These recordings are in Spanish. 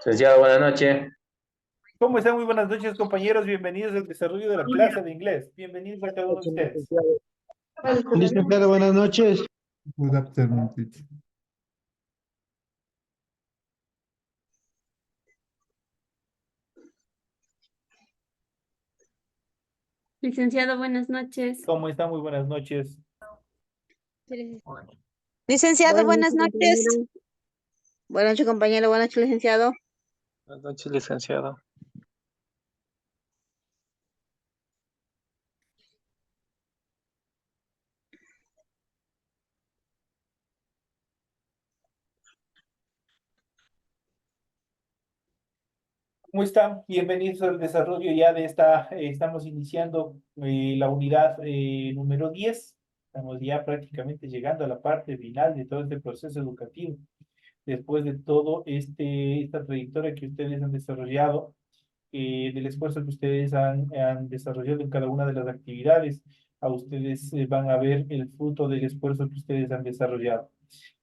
Licenciado, buenas noches. ¿Cómo están? Muy buenas noches, compañeros. Bienvenidos al desarrollo de la clase de inglés. Bienvenidos a cada uno de ustedes. Licenciado, buenas noches. Good afternoon, teacher. Licenciado, buenas noches. ¿Cómo están? Muy buenas noches. Licenciado, buenas noches. compañero. Buenas noches, compañero. Buenas noches, licenciado. Buenas noches, licenciado. ¿Cómo están? Bienvenidos al desarrollo ya de esta, estamos iniciando la unidad número 10. Estamos ya prácticamente llegando a la parte final de todo este proceso educativo. Después de todo esta trayectoria que ustedes han desarrollado, del esfuerzo que ustedes han desarrollado en cada una de las actividades, a ustedes van a ver el fruto del esfuerzo que ustedes han desarrollado.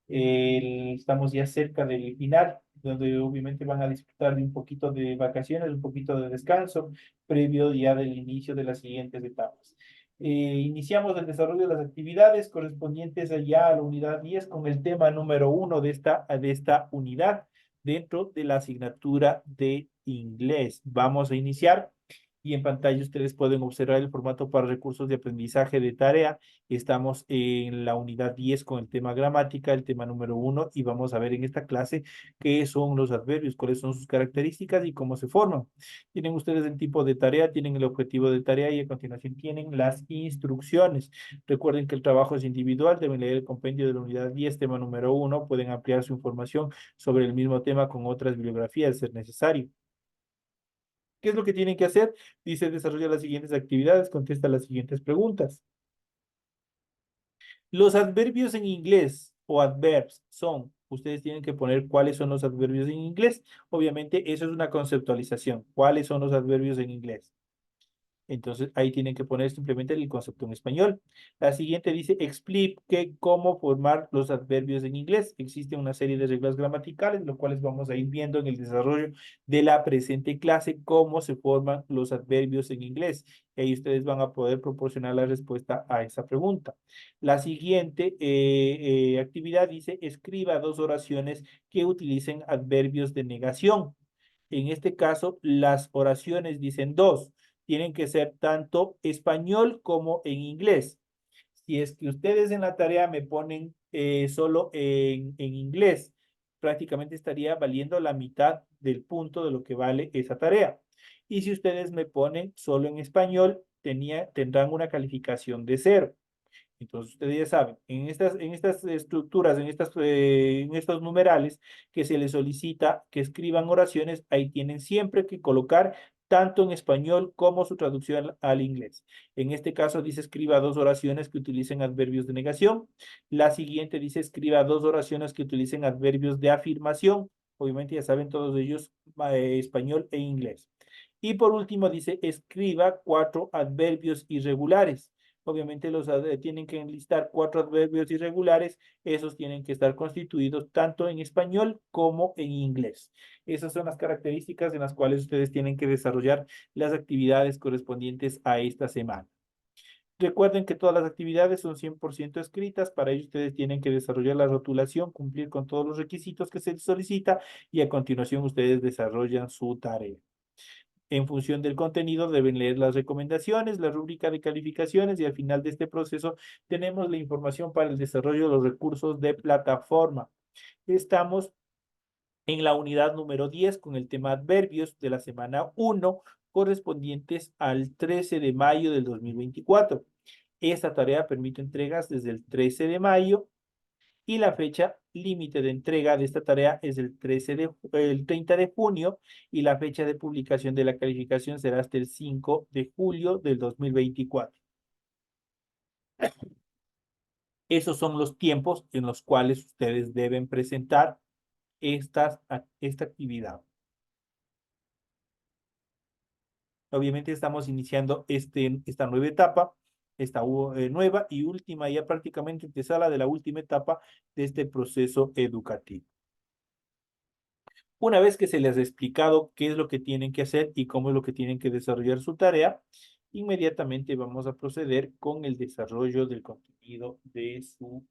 Estamos ya cerca del final, donde obviamente van a disfrutar de un poquito de vacaciones, un poquito de descanso, previo ya del inicio de las siguientes etapas. Iniciamos el desarrollo de las actividades correspondientes ya a la unidad 10 con el tema número 1 de esta unidad dentro de la asignatura de inglés. Vamos a iniciar y en pantalla ustedes pueden observar el formato para recursos de aprendizaje de tarea. Estamos en la unidad 10 con el tema gramática, el tema número 1, y vamos a ver en esta clase qué son los adverbios, cuáles son sus características y cómo se forman. Tienen ustedes el tipo de tarea, tienen el objetivo de tarea y a continuación tienen las instrucciones. Recuerden que el trabajo es individual, deben leer el compendio de la unidad 10, tema número 1, pueden ampliar su información sobre el mismo tema con otras bibliografías, de ser necesario. ¿Qué es lo que tienen que hacer? Dice, desarrolla las siguientes actividades, contesta las siguientes preguntas. Los adverbios en inglés o adverbs son, ustedes tienen que poner cuáles son los adverbios en inglés. Obviamente, eso es una conceptualización. ¿Cuáles son los adverbios en inglés? Entonces, ahí tienen que poner simplemente el concepto en español. La siguiente dice, explique cómo formar los adverbios en inglés. Existe una serie de reglas gramaticales, lo cuales vamos a ir viendo en el desarrollo de la presente clase, cómo se forman los adverbios en inglés. Y ahí ustedes van a poder proporcionar la respuesta a esa pregunta. La siguiente actividad dice, escriba dos oraciones que utilicen adverbios de negación. En este caso, las oraciones dicen dos, tienen que ser tanto español como en inglés. Si es que ustedes en la tarea me ponen solo en inglés, prácticamente estaría valiendo la mitad del punto de lo que vale esa tarea. Y si ustedes me ponen solo en español, tendrán una calificación de 0. Entonces, ustedes ya saben, en estas estructuras, en estos numerales que se les solicita que escriban oraciones, ahí tienen siempre que colocar tanto en español como su traducción al inglés. En este caso dice escriba dos oraciones que utilicen adverbios de negación. La siguiente dice escriba dos oraciones que utilicen adverbios de afirmación. Obviamente ya saben todos ellos español e inglés. Y por último dice escriba cuatro adverbios irregulares. Obviamente tienen que enlistar cuatro adverbios irregulares, esos tienen que estar constituidos tanto en español como en inglés. Esas son las características en las cuales ustedes tienen que desarrollar las actividades correspondientes a esta semana. Recuerden que todas las actividades son 100% escritas, para ello ustedes tienen que desarrollar la rotulación, cumplir con todos los requisitos que se les solicita y a continuación ustedes desarrollan su tarea. En función del contenido deben leer las recomendaciones, la rúbrica de calificaciones y al final de este proceso tenemos la información para el desarrollo de los recursos de plataforma. Estamos en la unidad número 10 con el tema adverbios de la semana 1 correspondientes al 13 de mayo del 2024. Esta tarea permite entregas desde el 13 de mayo y la fecha límite de entrega de esta tarea es el 30 de junio y la fecha de publicación de la calificación será hasta el 5 de julio del 2024. Esos son los tiempos en los cuales ustedes deben presentar esta actividad. Obviamente estamos iniciando esta nueva etapa, esta nueva y última, ya prácticamente antesala de la última etapa de este proceso educativo. Una vez que se les ha explicado qué es lo que tienen que hacer y cómo es lo que tienen que desarrollar su tarea, inmediatamente vamos a proceder con el desarrollo del contenido de su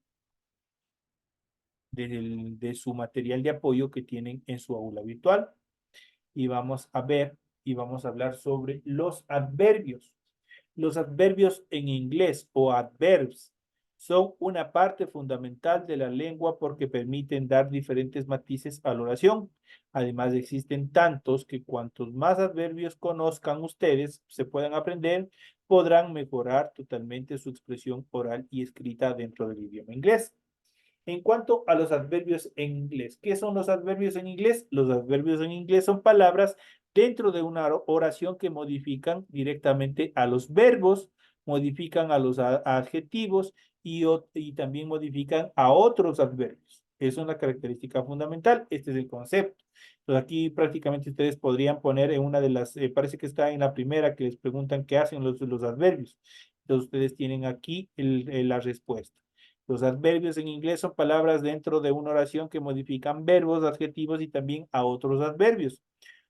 material de apoyo que tienen en su aula virtual. Y vamos a ver y vamos a hablar sobre los adverbios. Los adverbios en inglés o adverbs son una parte fundamental de la lengua porque permiten dar diferentes matices a la oración. Además, existen tantos que cuantos más adverbios conozcan ustedes, se puedan aprender, podrán mejorar totalmente su expresión oral y escrita dentro del idioma inglés. En cuanto a los adverbios en inglés, ¿qué son los adverbios en inglés? Los adverbios en inglés son palabras dentro de una oración que modifican directamente a los verbos, modifican a los adjetivos y también modifican a otros adverbios. Es una característica fundamental. Este es el concepto. Entonces aquí prácticamente ustedes podrían poner en una de las, parece que está en la primera que les preguntan qué hacen los adverbios. Entonces ustedes tienen aquí la respuesta. Los adverbios en inglés son palabras dentro de una oración que modifican verbos, adjetivos y también a otros adverbios.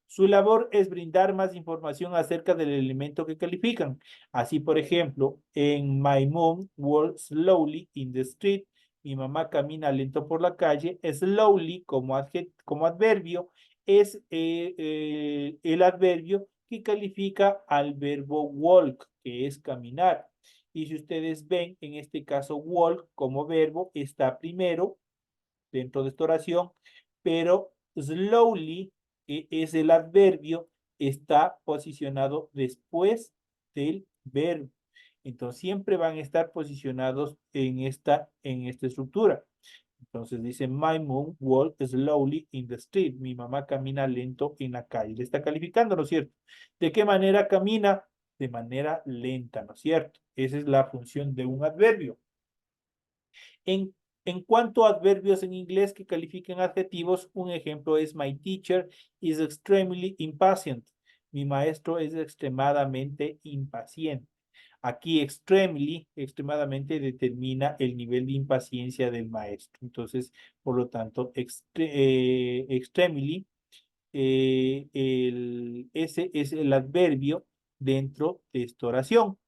Su labor es brindar más información acerca del elemento que califican. Así, por ejemplo, en My mom walks slowly in the street. Mi mamá camina lento por la calle. Slowly, como adverbio, es el adverbio que califica al verbo walk, que es caminar. Y si ustedes ven, en este caso, walk como verbo está primero dentro de esta oración, pero slowly, que es el adverbio, está posicionado después del verbo. Entonces, siempre van a estar posicionados en esta estructura. Entonces dice, my mom walks slowly in the street. Mi mamá camina lento en la calle. Le está calificando, ¿no es cierto? ¿De qué manera camina? De manera lenta, ¿no es cierto? Esa es la función de un adverbio. En cuanto a adverbios en inglés que califiquen adjetivos, un ejemplo es my teacher is extremely impatient. Mi maestro es extremadamente impaciente. Aquí extremadamente determina el nivel de impaciencia del maestro. Entonces, por lo tanto, extremely, ese es el adverbio dentro de esta oración.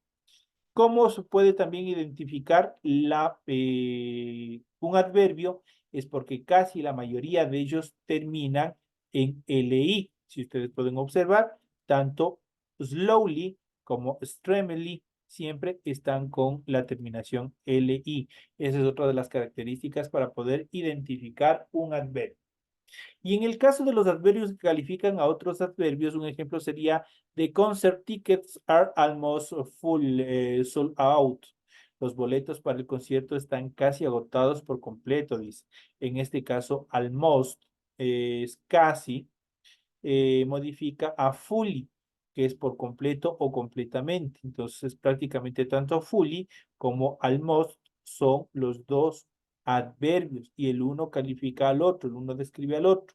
¿Cómo se puede también identificar un adverbio? Es porque casi la mayoría de ellos terminan en LI. Si ustedes pueden observar, tanto slowly como extremely siempre están con la terminación LI. Esa es otra de las características para poder identificar un adverbio. Y en el caso de los adverbios que califican a otros adverbios, un ejemplo sería the concert tickets are almost full, sold out. Los boletos para el concierto están casi agotados por completo, dice. En este caso, almost es casi, modifica a fully, que es por completo o completamente. Entonces, prácticamente tanto fully como almost son los dos adverbios y el uno califica al otro, el uno describe al otro.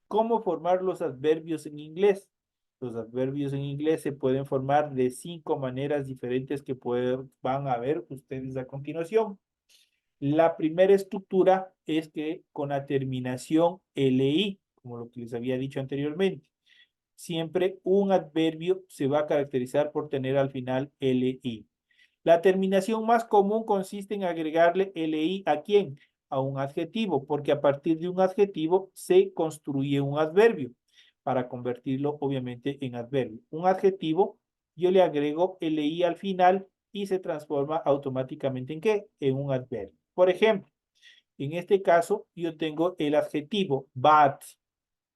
¿Cómo formar los adverbios en inglés? Los adverbios en inglés se pueden formar de 5 maneras diferentes que van a ver ustedes a continuación. La primera estructura es que con la terminación LI, como lo que les había dicho anteriormente, siempre un adverbio se va a caracterizar por tener al final LI. La terminación más común consiste en agregarle LI ¿a quién? A un adjetivo, porque a partir de un adjetivo se construye un adverbio para convertirlo obviamente en adverbio. Un adjetivo, yo le agrego LI al final y se transforma automáticamente ¿en qué? En un adverbio. Por ejemplo, en este caso yo tengo el adjetivo bad,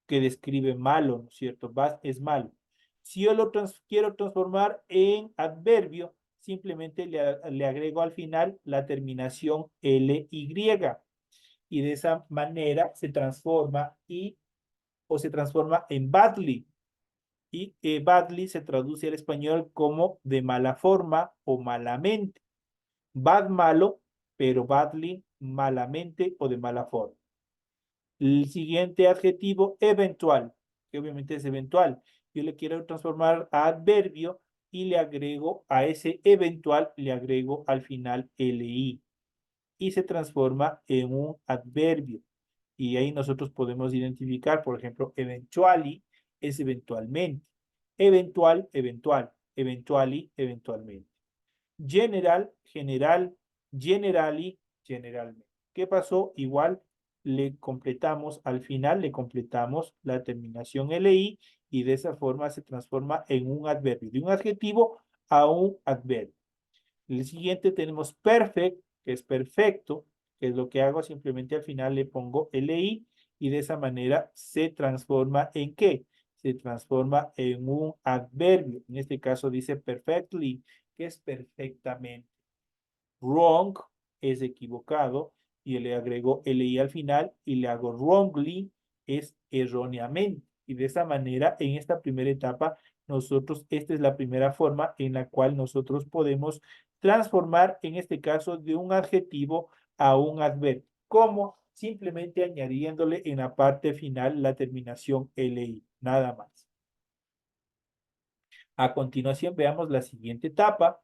que describe malo, ¿no es cierto? Bad es malo. Si yo lo quiero transformar en adverbio, simplemente le agrego al final la terminación LY y de esa manera se transforma se transforma en badly. Y badly se traduce al español como de mala forma o malamente. Bad malo, pero badly malamente o de mala forma. El siguiente adjetivo, eventual, que obviamente es eventual. Yo le quiero transformar a adverbio y le agrego a ese eventual, le agrego al final LI y se transforma en un adverbio. Y ahí nosotros podemos identificar, por ejemplo, eventually es eventualmente. Eventual, eventual. Eventually, eventualmente. General, general. Generally, generalmente. ¿Qué pasó? Igual le completamos, al final le completamos la terminación LI y de esa forma se transforma en un adverbio, de un adjetivo a un adverbio. El siguiente tenemos perfect, que es perfecto, que es lo que hago, simplemente al final le pongo LI y de esa manera se transforma ¿en qué? Se transforma en un adverbio. En este caso dice perfectly, que es perfectamente. Wrong es equivocado y le agrego LI al final y le hago wrongly, es erróneamente. Y de esa manera, en esta primera etapa, nosotros, esta es la primera forma en la cual nosotros podemos transformar, en este caso, de un adjetivo a un adverbio. ¿Cómo? Simplemente añadiéndole en la parte final la terminación LI, nada más. A continuación, veamos la siguiente etapa.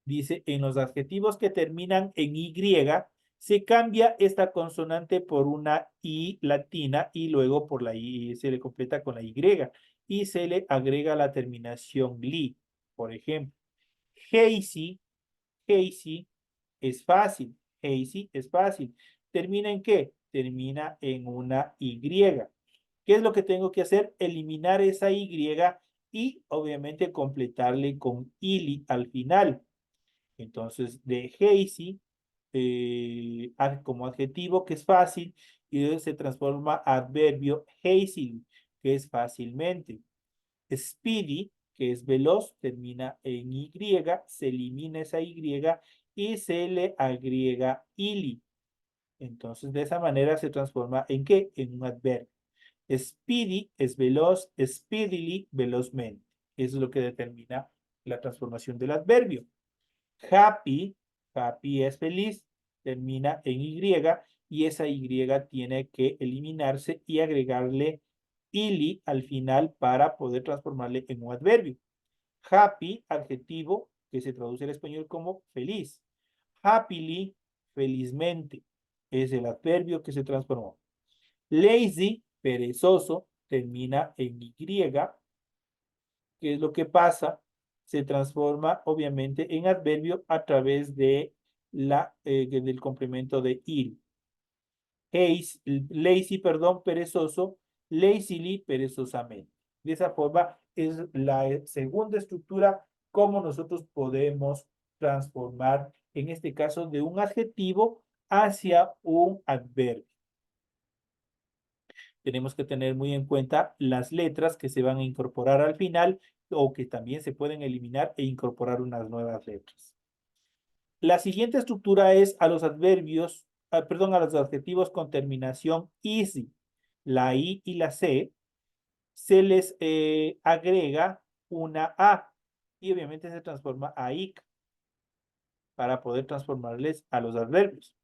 Dice, en los adjetivos que terminan en Y, se cambia esta consonante por una I latina y luego por la I, se le completa con la Y y se le agrega la terminación li. Por ejemplo, hazy, hazy es fácil, hazy es fácil. ¿Termina en qué? Termina en una Y. ¿Qué es lo que tengo que hacer? Eliminar esa Y y obviamente completarle con ili al final. Entonces, de hazy como adjetivo, que es fácil, y luego se transforma adverbio hazily, que es fácilmente. Speedy, que es veloz, termina en Y, se elimina esa Y y se le agrega ili. Entonces, de esa manera se transforma ¿en qué? En un adverbio. Speedy es veloz, speedily, velozmente. Eso es lo que determina la transformación del adverbio. Happy, happy es feliz, termina en Y y esa Y tiene que eliminarse y agregarle ili al final para poder transformarle en un adverbio. Happy, adjetivo que se traduce al español como feliz. Happily, felizmente, es el adverbio que se transformó. Lazy, perezoso, termina en Y. ¿Qué es lo que pasa? Se transforma obviamente en adverbio a través de del complemento de il. Lazy, perdón, perezoso, lazily, perezosamente. De esa forma es la segunda estructura como nosotros podemos transformar, en este caso, de un adjetivo hacia un adverbio. Tenemos que tener muy en cuenta las letras que se van a incorporar al final o que también se pueden eliminar e incorporar unas nuevas letras. La siguiente estructura es a los adverbios, perdón, a los adjetivos con terminación easy. La I y la C se les agrega una A y obviamente se transforma a IC para poder transformarles a los adverbios.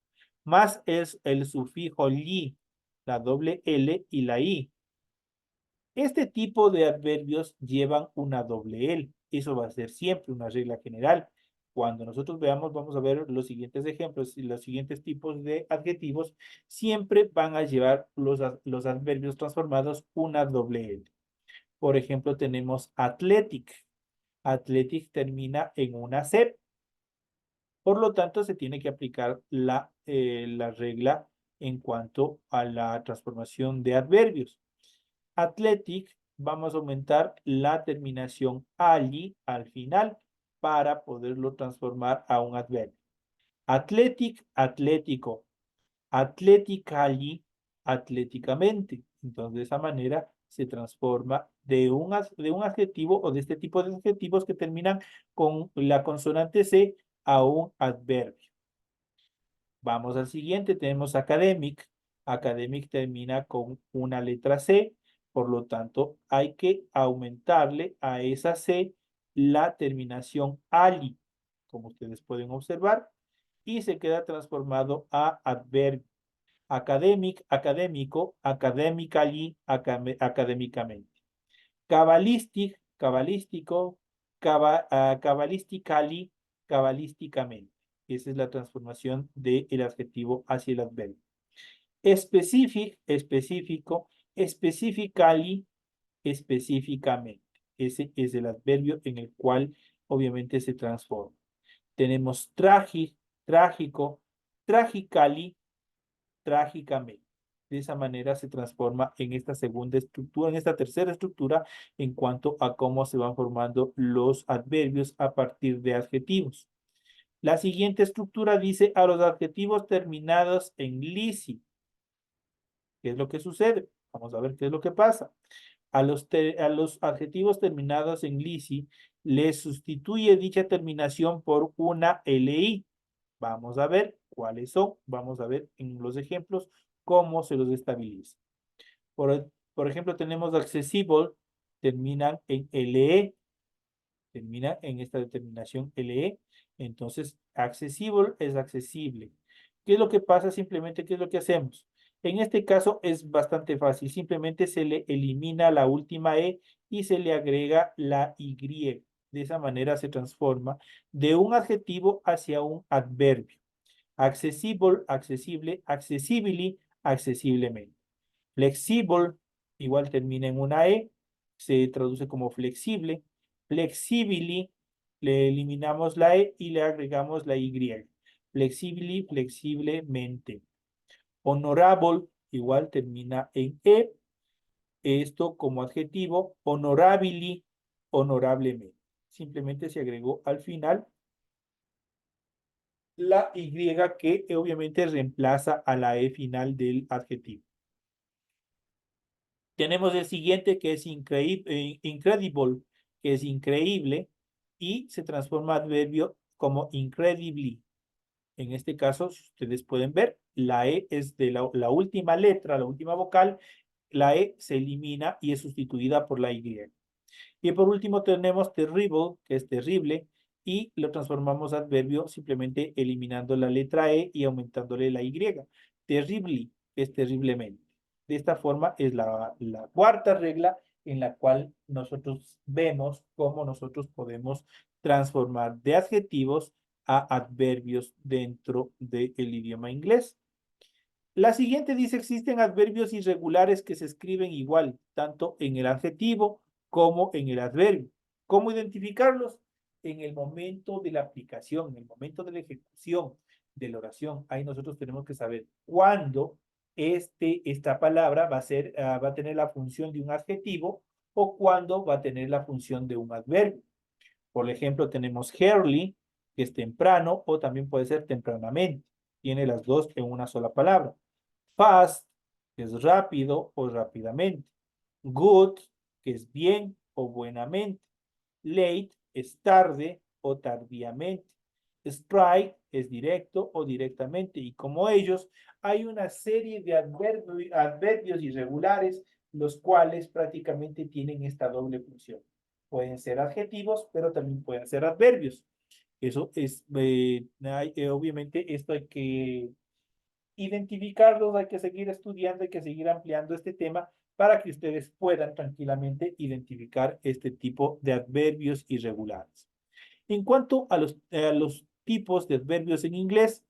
Más es el sufijo li, la doble L y la I. Este tipo de adverbios llevan una doble L. Eso va a ser siempre una regla general. Cuando nosotros veamos, vamos a ver los siguientes ejemplos y los siguientes tipos de adjetivos, siempre van a llevar los adverbios transformados una doble L. Por ejemplo, tenemos athletic. Athletic termina en una C. Por lo tanto, se tiene que aplicar la regla en cuanto a la transformación de adverbios. Athletic, vamos a aumentar la terminación ali al final para poderlo transformar a un adverbio. Athletic, atlético. Athletically, atléticamente. Entonces, de esa manera se transforma de un adjetivo o de este tipo de adjetivos que terminan con la consonante C a un adverbio. Vamos al siguiente, tenemos academic. Academic termina con una letra C, por lo tanto hay que aumentarle a esa C la terminación ali, como ustedes pueden observar, y se queda transformado a adverbio. Academic, académico, academically, académicamente. Cabalistic, cabalístico, cabalistically, cabalísticamente. Esa es la transformación del adjetivo hacia el adverbio. Specific, específico. Specifically, específicamente. Ese es el adverbio en el cual obviamente se transforma. Tenemos trágico, tragically, trágicamente. De esa manera se transforma en esta segunda estructura, en esta tercera estructura, en cuanto a cómo se van formando los adverbios a partir de adjetivos. La siguiente estructura dice a los adjetivos terminados en lisi. ¿Qué es lo que sucede? Vamos a ver qué es lo que pasa. A los adjetivos terminados en lisi les sustituye dicha terminación por una li. Vamos a ver cuáles son. Vamos a ver en los ejemplos cómo se los estabiliza. Por ejemplo, tenemos accessible, terminan en le, termina en esta determinación le. Entonces, accessible es accesible. ¿Qué es lo que pasa? Simplemente, ¿qué es lo que hacemos? En este caso es bastante fácil. Simplemente se le elimina la última e y se le agrega la y. De esa manera se transforma de un adjetivo hacia un adverbio. Accessible, accesible, accessibly, accesiblemente. Flexible, igual termina en una e, se traduce como flexible. Flexibly, le eliminamos la e y le agregamos la y. Flexibly, flexiblemente. Honorable, igual termina en e. Esto como adjetivo, honorably, honorablemente. Simplemente se agregó al final la y que obviamente reemplaza a la e final del adjetivo. Tenemos el siguiente que es incredible, que es increíble, y se transforma adverbio como incredibly. En este caso, ustedes pueden ver, la e es de la última letra, la última vocal, la e se elimina y es sustituida por la y. Y por último tenemos terrible, que es terrible, y lo transformamos adverbio simplemente eliminando la letra e y aumentándole la y. Terribly, que es terriblemente. De esta forma es la cuarta regla en la cual nosotros vemos cómo nosotros podemos transformar de adjetivos a adverbios dentro del idioma inglés. La siguiente dice, existen adverbios irregulares que se escriben igual, tanto en el adjetivo como en el adverbio. ¿Cómo identificarlos? En el momento de la aplicación, en el momento de la ejecución de la oración. Ahí nosotros tenemos que saber cuándo esta palabra va a tener la función de un adjetivo o cuándo va a tener la función de un adverbio. Por ejemplo, tenemos early, que es temprano, o también puede ser tempranamente. Tiene las dos en una sola palabra. Fast, que es rápido o rápidamente. Good, que es bien o buenamente. Late, es tarde o tardíamente. Strike, es directo o directamente. Y como ellos, hay una serie de adverbios irregulares, los cuales prácticamente tienen esta doble función. Pueden ser adjetivos, pero también pueden ser adverbios. Eso es, obviamente, esto hay que identificarlos, hay que seguir estudiando, hay que seguir ampliando este tema para que ustedes puedan tranquilamente identificar este tipo de adverbios irregulares. En cuanto a los tipos de adverbios en inglés,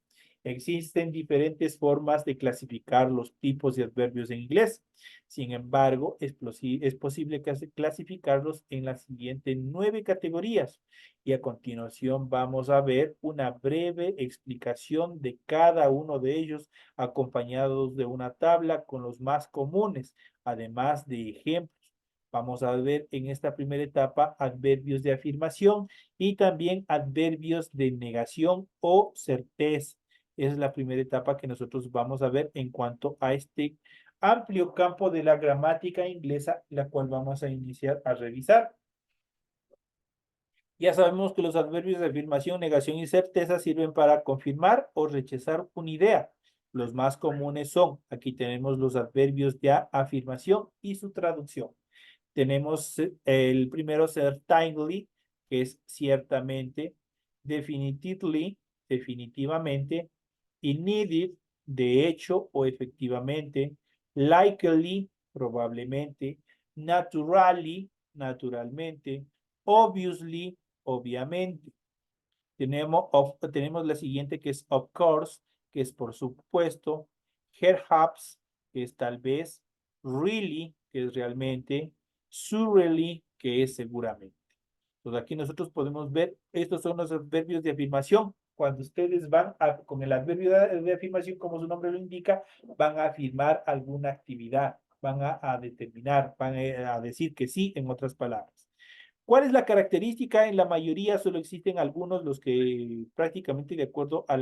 existen diferentes formas de clasificar los tipos de adverbios en inglés. Sin embargo, es posible clasificarlos en las siguientes 9 categorías. Y a continuación vamos a ver una breve explicación de cada uno de ellos, acompañados de una tabla con los más comunes, además de ejemplos. Vamos a ver en esta primera etapa adverbios de afirmación y también adverbios de negación o certeza. Esa es la primera etapa que nosotros vamos a ver en cuanto a este amplio campo de la gramática inglesa, la cual vamos a iniciar a revisar. Ya sabemos que los adverbios de afirmación, negación y certeza sirven para confirmar o rechazar una idea. Los más comunes son, aquí tenemos los adverbios de afirmación y su traducción. Tenemos el primero, certainly, que es ciertamente, definitively, definitivamente, needed, de hecho o efectivamente, likely, probablemente, naturally, naturalmente, obviously, obviamente. Tenemos la siguiente que es of course, que es por supuesto, perhaps, que es tal vez, really, que es realmente, surely, que es seguramente. Entonces aquí nosotros podemos ver, estos son los adverbios de afirmación. Cuando ustedes van con el adverbio de afirmación, como su nombre lo indica, van a afirmar alguna actividad, van a determinar, van a decir que sí, en otras palabras. ¿Cuál es la característica? En la mayoría solo existen algunos, los que prácticamente de acuerdo a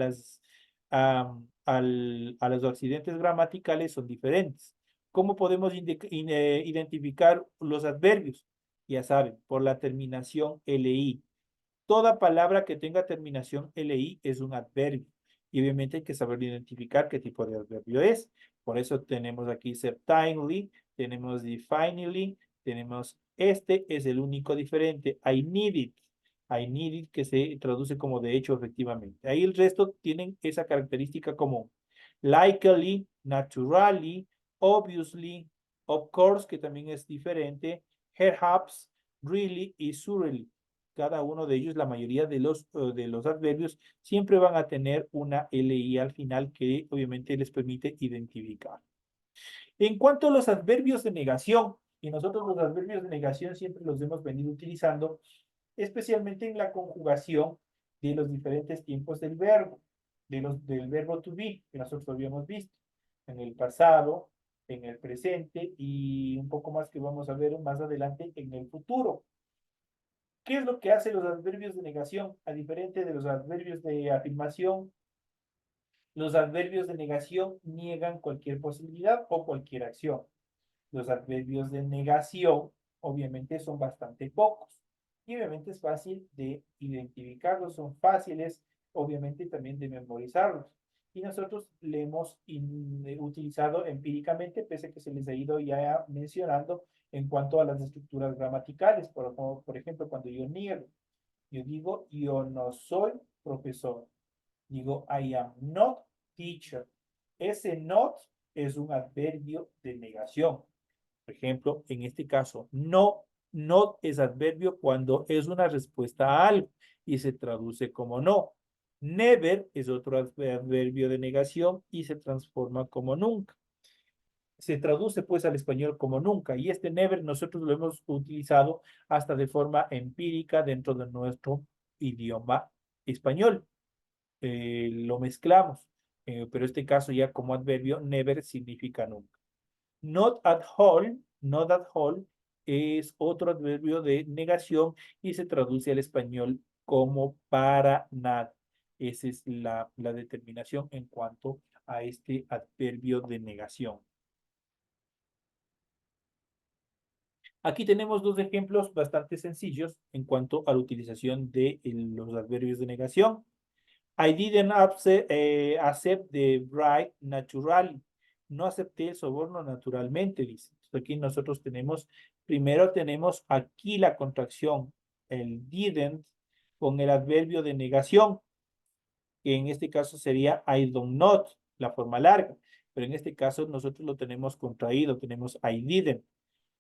a los accidentes gramaticales son diferentes. ¿Cómo podemos identificar los adverbios? Ya saben, por la terminación LI. Toda palabra que tenga terminación LI es un adverbio. Y obviamente hay que saber identificar qué tipo de adverbio es. Por eso tenemos aquí certainly, tenemos definitely, tenemos este es el único diferente. I need it. I need it, que se traduce como de hecho efectivamente. Ahí el resto tienen esa característica común. Likely, naturally, obviously, of course, que también es diferente. Perhaps, really y surely. Cada uno de ellos, la mayoría de los adverbios, siempre van a tener una LI al final que obviamente les permite identificar. En cuanto a los adverbios de negación, y nosotros los adverbios de negación siempre los hemos venido utilizando, especialmente en la conjugación de los diferentes tiempos del verbo, del verbo to be, que nosotros habíamos visto, en el pasado, en el presente y un poco más que vamos a ver más adelante en el futuro. ¿Qué es lo que hacen los adverbios de negación? A diferente de los adverbios de afirmación, los adverbios de negación niegan cualquier posibilidad o cualquier acción. Los adverbios de negación, obviamente, son bastante pocos. Y obviamente es fácil de identificarlos, son fáciles, obviamente, también de memorizarlos. Y nosotros le hemos utilizado empíricamente, pese a que se les ha ido ya mencionando en cuanto a las estructuras gramaticales. Por ejemplo, cuando yo niego, yo digo, yo no soy profesor. Digo, I am not teacher. Ese not es un adverbio de negación. Por ejemplo, en este caso, no, not es adverbio cuando es una respuesta a algo y se traduce como no. Never es otro adverbio de negación y se transforma como nunca. Se traduce pues al español como nunca y este never nosotros lo hemos utilizado hasta de forma empírica dentro de nuestro idioma español. Lo mezclamos, pero este caso ya como adverbio never significa nunca. Not at all es otro adverbio de negación y se traduce al español como para nada. Esa es la determinación en cuanto a este adverbio de negación. Aquí tenemos dos ejemplos bastante sencillos en cuanto a la utilización de los adverbios de negación. I didn't accept the bribe naturally. No acepté el soborno naturalmente, dice. Entonces aquí nosotros primero tenemos aquí la contracción, el didn't, con el adverbio de negación, que en este caso sería I don't not, la forma larga. Pero en este caso nosotros lo tenemos contraído, tenemos I didn't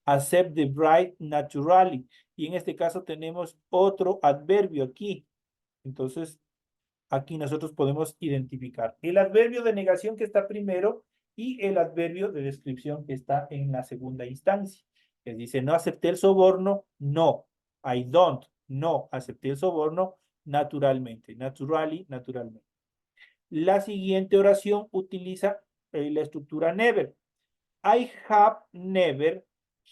accept the bribe naturally. Y en este caso tenemos otro adverbio aquí. Entonces, aquí nosotros podemos identificar el adverbio de negación que está primero y el adverbio de descripción que está en la segunda instancia. Que dice, no acepté el soborno, no. I don't, no. Acepté el soborno naturalmente. Naturally, naturalmente. La siguiente oración utiliza la estructura never. I have never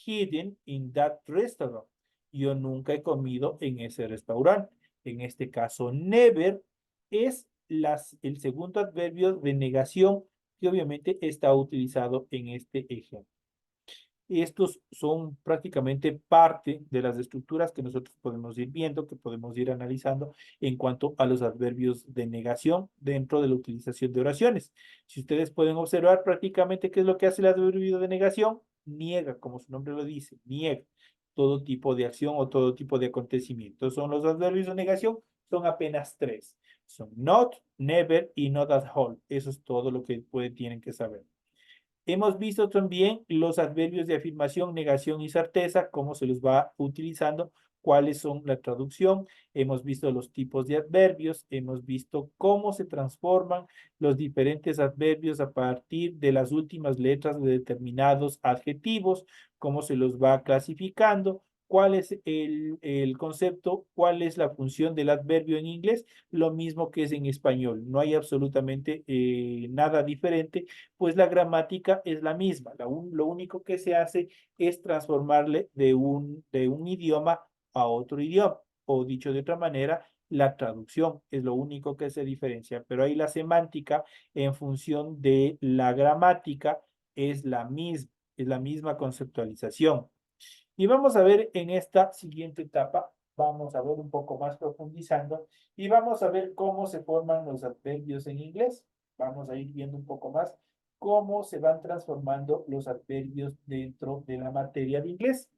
eaten in that restaurant. Yo nunca he comido en ese restaurante. En este caso, never es el segundo adverbio de negación que obviamente está utilizado en este ejemplo. Estos son prácticamente parte de las estructuras que nosotros podemos ir viendo, que podemos ir analizando en cuanto a los adverbios de negación dentro de la utilización de oraciones. Si ustedes pueden observar prácticamente qué es lo que hace el adverbio de negación, niega, como su nombre lo dice, niega todo tipo de acción o todo tipo de acontecimiento. Son los adverbios de negación, son apenas tres. Son not, never y not at all. Eso es todo lo que tienen que saber. Hemos visto también los adverbios de afirmación, negación y certeza, cómo se los va utilizando cuáles son la traducción, hemos visto los tipos de adverbios, hemos visto cómo se transforman los diferentes adverbios a partir de las últimas letras de determinados adjetivos, cómo se los va clasificando, cuál es el concepto, cuál es la función del adverbio en inglés, lo mismo que es en español. No hay absolutamente nada diferente, pues la gramática es la misma. Lo único que se hace es transformarle de un idioma a otro idioma, o dicho de otra manera, la traducción es lo único que se diferencia, pero ahí la semántica en función de la gramática es la misma conceptualización. Y vamos a ver en esta siguiente etapa, vamos a ver un poco más profundizando y vamos a ver cómo se forman los adverbios en inglés. Vamos a ir viendo un poco más cómo se van transformando los adverbios dentro de la materia de inglés.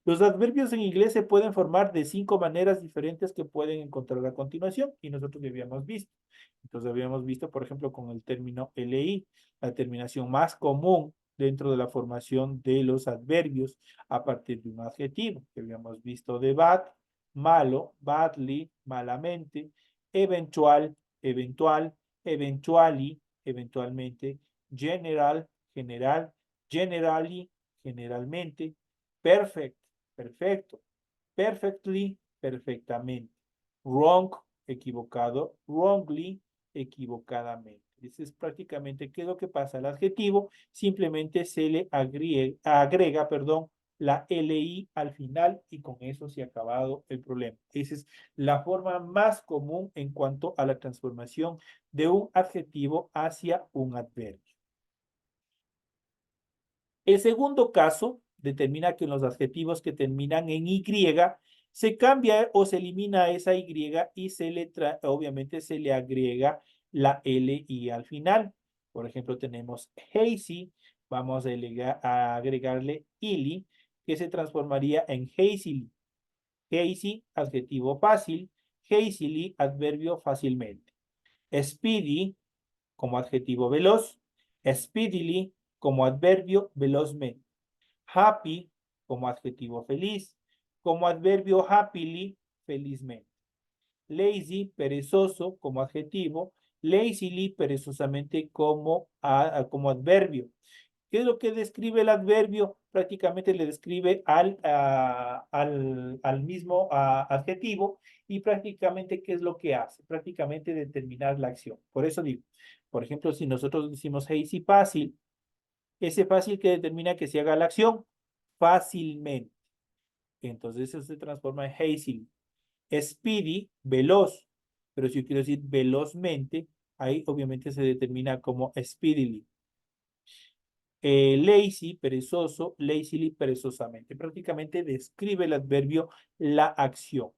Los adverbios en inglés se pueden formar de 5 maneras diferentes que pueden encontrar a continuación y nosotros ya habíamos visto. Entonces habíamos visto, por ejemplo, con el término LI, la terminación más común dentro de la formación de los adverbios a partir de un adjetivo, que habíamos visto de bad, malo, badly, malamente, eventual, eventual, eventually, eventualmente, general, general, generally, generalmente, perfect, perfecto, perfectly, perfectamente, wrong, equivocado, wrongly, equivocadamente. Ese es prácticamente qué es lo que pasa al adjetivo, simplemente se le agrega, perdón, la LI al final y con eso se ha acabado el problema. Esa es la forma más común en cuanto a la transformación de un adjetivo hacia un adverbio. El segundo caso determina que en los adjetivos que terminan en Y se cambia o se elimina esa Y y obviamente se le agrega la LI al final. Por ejemplo, tenemos hazy, vamos a agregarle illy, que se transformaría en hazily. Hazy, adjetivo fácil, hazily, adverbio fácilmente. Speedy, como adjetivo veloz, speedily, como adverbio velozmente. Happy, como adjetivo feliz, como adverbio happily, felizmente. Lazy, perezoso, como adjetivo, lazily, perezosamente, como adverbio. ¿Qué es lo que describe el adverbio? Prácticamente le describe al mismo adjetivo y prácticamente ¿qué es lo que hace? Prácticamente determinar la acción. Por eso digo, por ejemplo, si nosotros decimos hazy fácil, ese fácil que determina que se haga la acción fácilmente. Entonces eso se transforma en hazy. Speedy, veloz. Pero si yo quiero decir velozmente, ahí obviamente se determina como speedily. Lazy, perezoso, lazily, perezosamente. Prácticamente describe el adverbio la acción.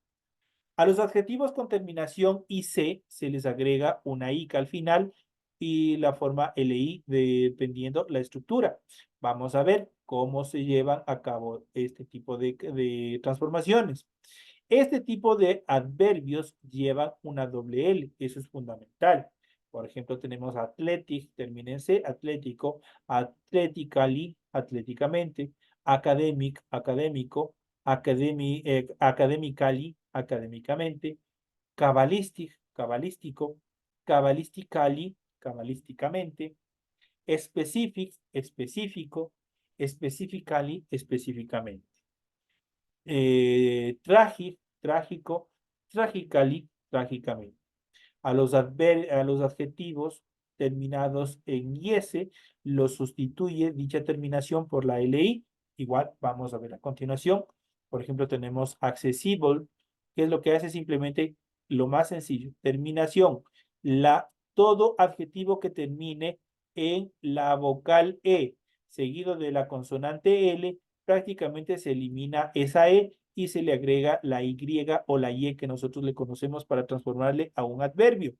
A los adjetivos con terminación IC se les agrega una IC al final y la forma LI dependiendo la estructura. Vamos a ver cómo se llevan a cabo este tipo de transformaciones. Este tipo de adverbios llevan una doble L, eso es fundamental. Por ejemplo, tenemos athletic, termina en C, atlético, athletically, atléticamente, academic, académico, academically, académicamente, cabalistic, cabalístico, cabalistically, cabalísticamente, specific, específico, specifically, específicamente. Trágico, tragically, trágicamente. A los adjetivos terminados en IS los sustituye dicha terminación por la LI. Igual vamos a ver a continuación. Por ejemplo, tenemos accessible, que es lo que hace simplemente lo más sencillo. Terminación. Todo adjetivo que termine en la vocal E, seguido de la consonante L, prácticamente se elimina esa E y se le agrega la Y o la Y que nosotros le conocemos para transformarle a un adverbio.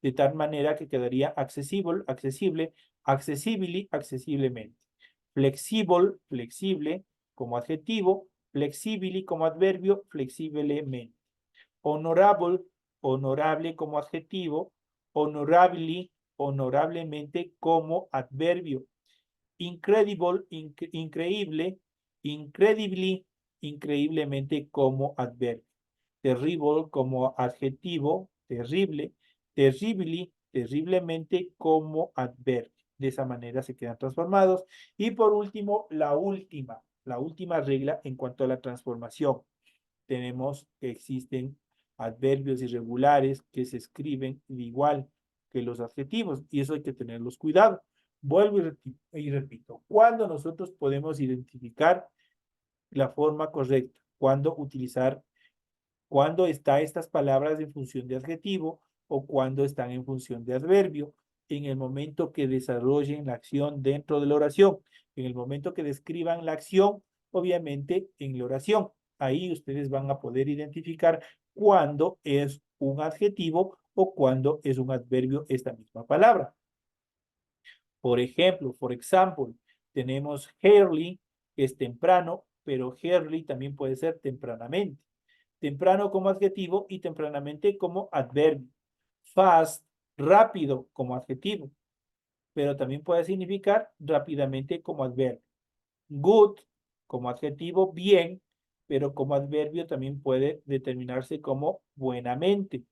De tal manera que quedaría accesible, accesible, accessibly, accesiblemente. Flexible, flexible como adjetivo, flexibly como adverbio, flexiblemente. Honorable, honorable como adjetivo, honorably, honorablemente como adverbio. Incredible, increíble, incredibly, increíblemente como adverbio. Terrible como adjetivo, terrible, terribly, terriblemente como adverbio. De esa manera se quedan transformados. Y por último, la última regla en cuanto a la transformación. Tenemos que existen adverbios irregulares que se escriben igual que los adjetivos y eso hay que tenerlos cuidado. Vuelvo y repito, ¿cuándo nosotros podemos identificar la forma correcta? ¿Cuándo utilizar, cuándo están estas palabras en función de adjetivo o cuándo están en función de adverbio? En el momento que desarrollen la acción dentro de la oración, en el momento que describan la acción, obviamente en la oración. Ahí ustedes van a poder identificar cuándo es un adjetivo o cuándo es un adverbio esta misma palabra. Por ejemplo, for example, tenemos early, que es temprano, pero early también puede ser tempranamente. Temprano como adjetivo y tempranamente como adverbio. Fast, rápido como adjetivo, pero también puede significar rápidamente como adverbio. Good como adjetivo, bien, pero como adverbio también puede determinarse como buenamente.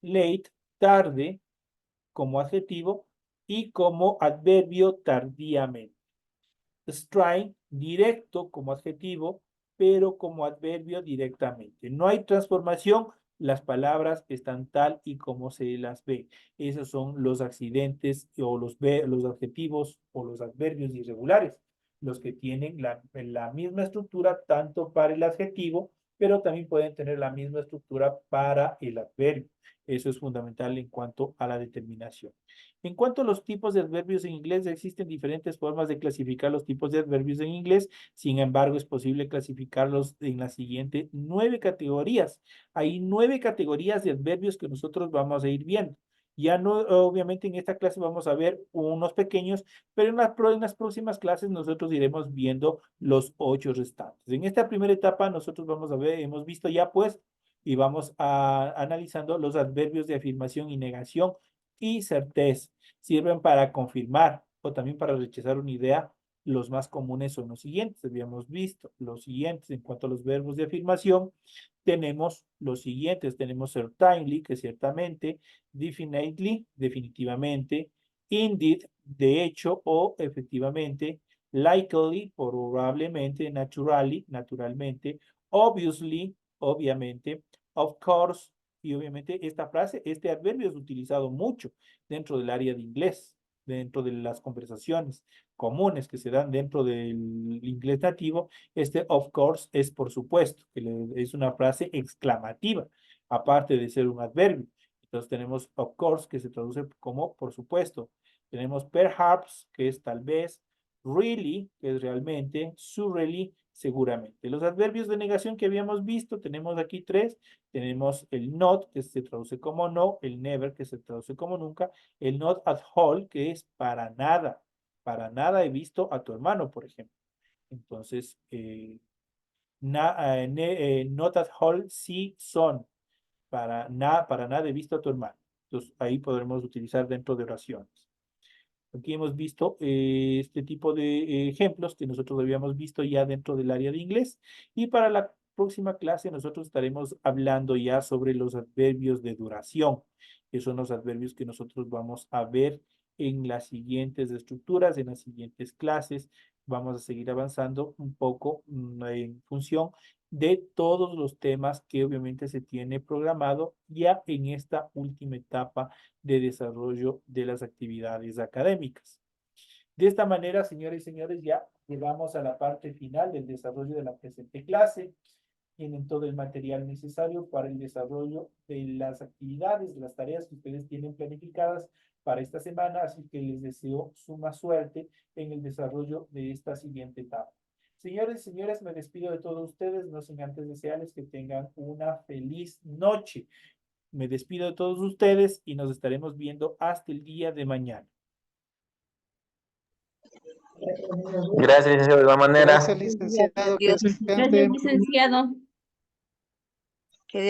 Late, tarde, como adjetivo y como adverbio tardíamente. Strike, directo como adjetivo, pero como adverbio directamente. No hay transformación, las palabras están tal y como se las ve. Esos son los accidentes o los adjetivos o los adverbios irregulares, los que tienen la misma estructura tanto para el adjetivo, pero también pueden tener la misma estructura para el adverbio. Eso es fundamental en cuanto a la determinación. En cuanto a los tipos de adverbios en inglés, existen diferentes formas de clasificar los tipos de adverbios en inglés. Sin embargo, es posible clasificarlos en las siguientes 9 categorías. Hay 9 categorías de adverbios que nosotros vamos a ir viendo. Ya no, obviamente en esta clase vamos a ver unos pequeños, pero en las próximas clases nosotros iremos viendo los 8 restantes. En esta primera etapa nosotros vamos a ver, hemos visto ya pues, y vamos a analizando los adverbios de afirmación y negación y certeza. Sirven para confirmar o también para rechazar una idea. Los más comunes son los siguientes. Habíamos visto los siguientes en cuanto a los verbos de afirmación. Tenemos los siguientes. Tenemos certainly, que ciertamente, definitely, definitivamente, indeed, de hecho o efectivamente, likely, probablemente, naturally, naturalmente, obviously, obviamente, of course, y obviamente esta frase, este adverbio es utilizado mucho dentro del área de inglés, dentro de las conversaciones comunes que se dan dentro del inglés nativo. Este of course es por supuesto, que es una frase exclamativa, aparte de ser un adverbio. Entonces tenemos of course, que se traduce como por supuesto. Tenemos perhaps, que es tal vez, really, que es realmente, surely, seguramente. Los adverbios de negación que habíamos visto, tenemos aquí 3. Tenemos el not, que se traduce como no, el never, que se traduce como nunca, el not at all, que es para nada he visto a tu hermano, por ejemplo. Entonces, not at all, sí son, para nada he visto a tu hermano. Entonces, ahí podremos utilizar dentro de oraciones. Aquí hemos visto este tipo de ejemplos que nosotros habíamos visto ya dentro del área de inglés. Y para la próxima clase nosotros estaremos hablando ya sobre los adverbios de duración, que son los adverbios que nosotros vamos a ver en las siguientes estructuras, en las siguientes clases. Vamos a seguir avanzando un poco en función de todos los temas que obviamente se tiene programado ya en esta última etapa de desarrollo de las actividades académicas. De esta manera, señores y señores, ya llegamos a la parte final del desarrollo de la presente clase. Tienen todo el material necesario para el desarrollo de las actividades, de las tareas que ustedes tienen planificadas para esta semana, así que les deseo suma suerte en el desarrollo de esta siguiente etapa. Señores y señores, me despido de todos ustedes, no sin antes desearles que tengan una feliz noche. Me despido de todos ustedes y nos estaremos viendo hasta el día de mañana. Gracias, licenciado, de igual manera. Gracias, licenciado. Que Dios. descanse. Gracias, licenciado.